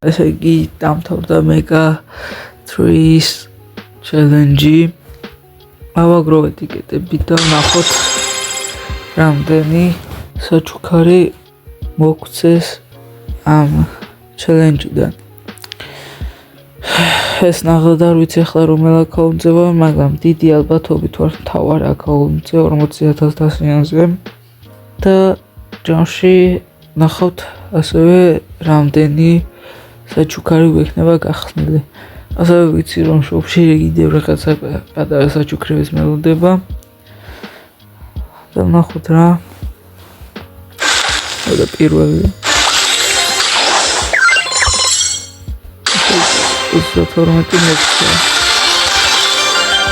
ესე იგი დამთავრდა Mega 3-ის challenge-ი. ავაგროვეთ ტიკეტები და ნახოთ რამდენი საჩუქარი მოგცეს ამ challenge-დან. ეს ნახოთ არ ვიცი ახლა რომელ აკაუნტზე ვარ, მაგრამ დიდი ალბათობით ვარ მთავარ აკაუნტზე 40000 დასვიანზე და ჯამში ნახავთ ასევე რამდენი საჩუქარი გვექნება გახსნილი. ასევე ვიცი რომ შოპში კიდევ რაღაცა პატარა საჩუქრების მელოდება და ნახოთ რა. და პირველი 12 მეტრია.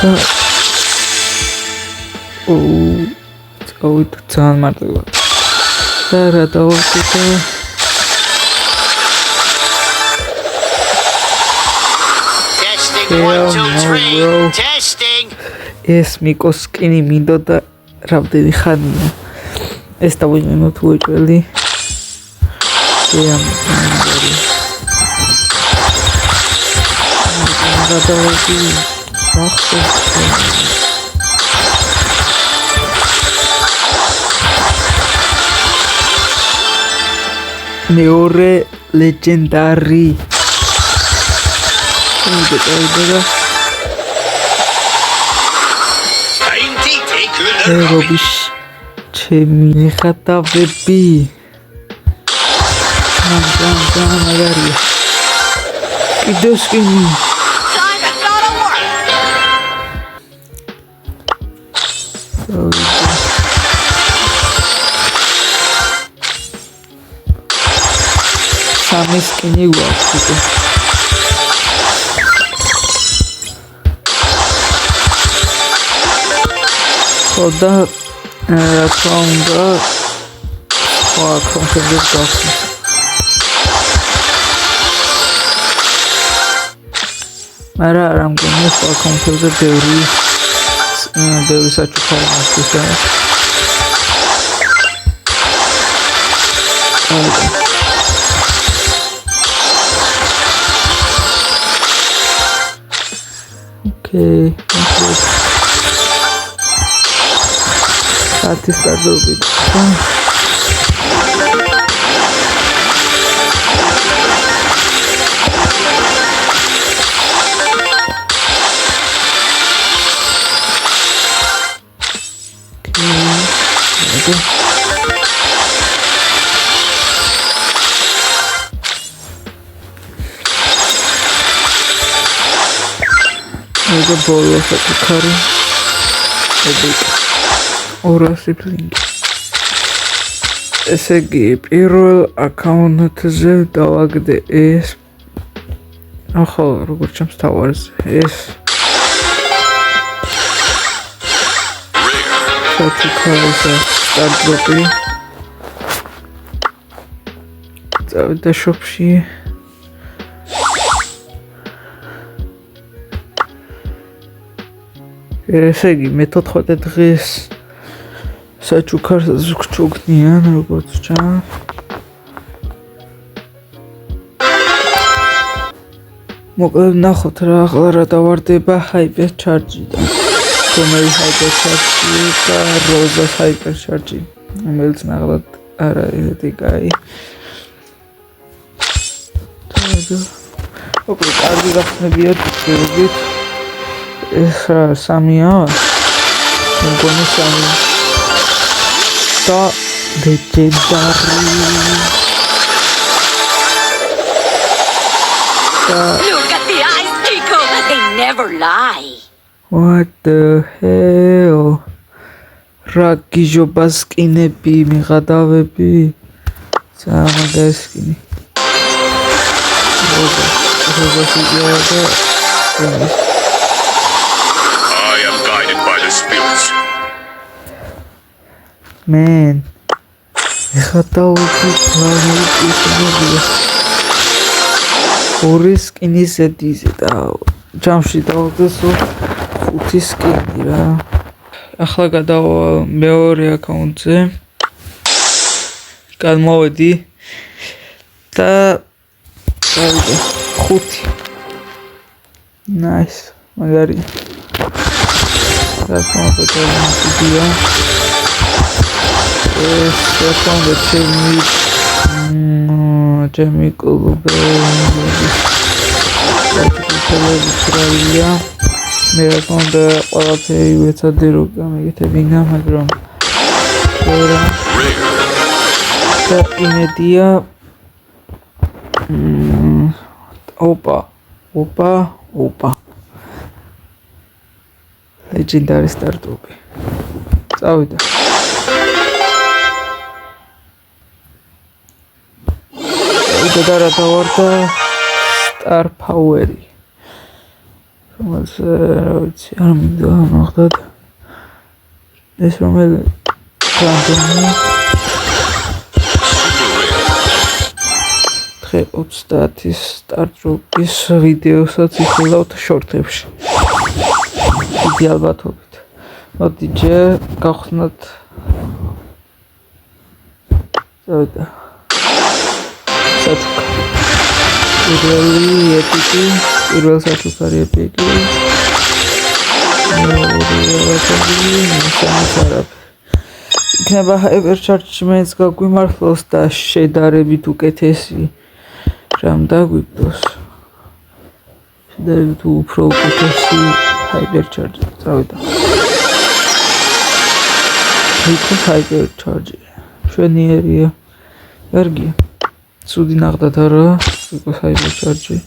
და წავით ძალიან მარტივად. და რა დავაკეთე? Testing. ეს მიკოს სკინი მინდოდა რამდენი ხანია. ეს დავიმენო თუ ეჭველი. მეორე ლეგენდარი რობის ჩემი ხატავები მაგარი კიდევ სკინი სამი სკინი გვაქვს ხოდა რა თქმა უნდა სხვა კონტენტს გავხსნით. მაგრამ არ ამგონია სხვა კონტენტზე ბევრი საჩუქარი მასწავლა. ოკეი. Artist Adobe. The ball of the curry. ორასი ფლინგი. ესე იგი პირველ აკაუნტზე დავაგდე ეს. ახლა როგორც ჩემს თავარზე ეს. საჩუქარისა სტარტოპი. წავიდა შოპში. ესე იგი მე-14 დღეს საჩუქარს გჩუქნიან როგორც ჩანს. მოკლედ ნახოთ რა ახლა რა დავარდება ჰაიპერ ჩარჯიდან. რომელი ჰაიპერ ჩარჯი და როზა ჰაიპერ ჩარჯი. რომელიც ნახოთ არა ისეთი კაი. მოკლედ კარგი გახსნებიათ გერობით. ეს სამია. მგონი სამია. და ლეგენდარი. Look at the eyes, Chico. They never lie. What the hell? Rakijo skinები, მიღადავები. სამაგა სკინი. I am guided by the spirits. Man, მიღადავები ფლანეტი. ორი სკინის ზედიზე და ჯამში დავაგდესო 5 სკინი რა. ახლა გადავა მეორე აკაუნტზე. გადმოვედი და წავიდა 5. Nice. მაგარი. დაკომპეტენცია. ეს ჩემი კლუბი. Australia. მე რა თქმა ყველაფერი ვეცადე რომ გამიგეთებინა, მაგრამ და იმედია ოპა legendary startup-ი წავიდა და რა დავარდა star power-ი რომელიც ვიცი არ მინდა ნახდათ ეს რომელი რანდომი 30 სტარტ-ოპის ვიდეოსაც იხილავთ შორტებში. დიდი ალბათობით. მოდი ჯერ გავხსნათ. წავიდა. საჩუქა. პირველ საჩუქარი ეპიკი. იქნება hypercharge მეც გაგვიმართლოს და შედარებით უკეთესი რამ დაგვიგდოს. შედარებით უფრო უკეთესი hypercharge წავიდა. იქ hypercharge შვენიერია. კარგია. ცუდი ნახდათ არა, იქ hypercharge.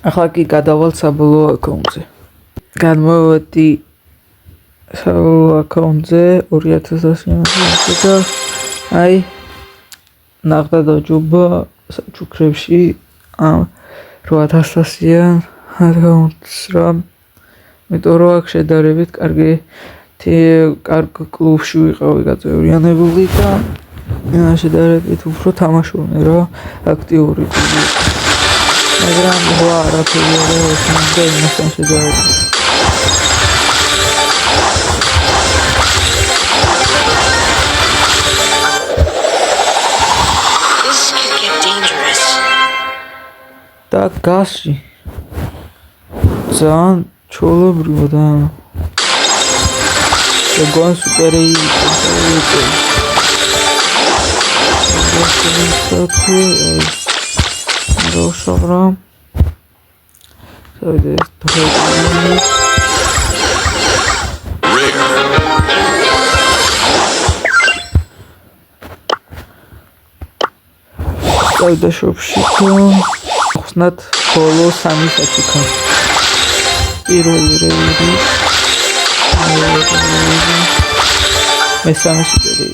ახლა კი გადავალ საბოლოო აკაუნტზე. გადმოვედი საბოლოო აკაუნტზე 2000-ში და აი ნახდა დაჯობა საჩუქრებში 8000-იან აკაუნტს რა იმიტომ რომ აქ შედარებით კარგი კარგ კლუბში ვიყავი გაწევრიანებული და შედარებით უფრო თამაშობენ რა აქტიური კლუბი მაგრამ არაფერი არ ეცნობდა იმასთან შედარებით და გასში ძალიან ჩოლობრივად და გონ სუპერი Došovrā. Davida shopshika. Xusnat bolo sami sachuka. Პირველი რევიდი. მესამე სუპერი.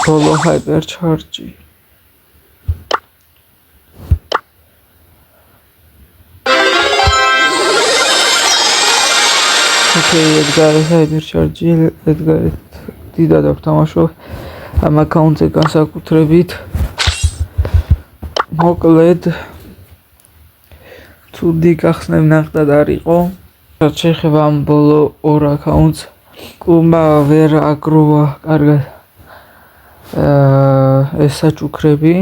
Bolo hypercharge. Edgar hypercharge Edgar დიდად აქვს თამაშობ ამ აკაუნტზე განსაკუთრებით მოკლედ ცუდი გახსნები ნახტად არ იყო რაც შეეხება ამ ბოლო ორ აკაუნტს კლუბმა ვერ აგროვა კარგად ეს საჩუქრები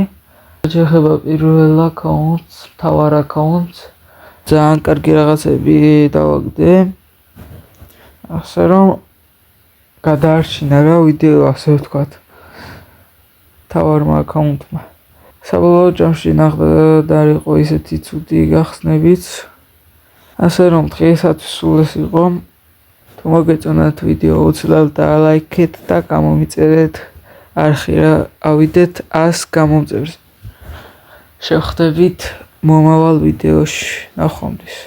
შეეხება პირველ აკაუნტს მთავარ აკაუნტს ძალიან კარგი რაღაცები დავაგდე ასე რომ გადაარჩინა რა ვიდეო ასე ვთქვათ თავარმა აკაუნტმა საბოლოო ჯამში ნახდა არ იყო ისეთი ცუდი გახსნებიც ასე რომ დღეისათვის სულ ეს იყო თუ მოგეწონათ ვიდეო უცლელთ და ლაიქეთ და გამომიწერეთ არხი რა ავიდეთ 100 გამომწერს შევხვდებით მომავალ ვიდეოში ნახვამდის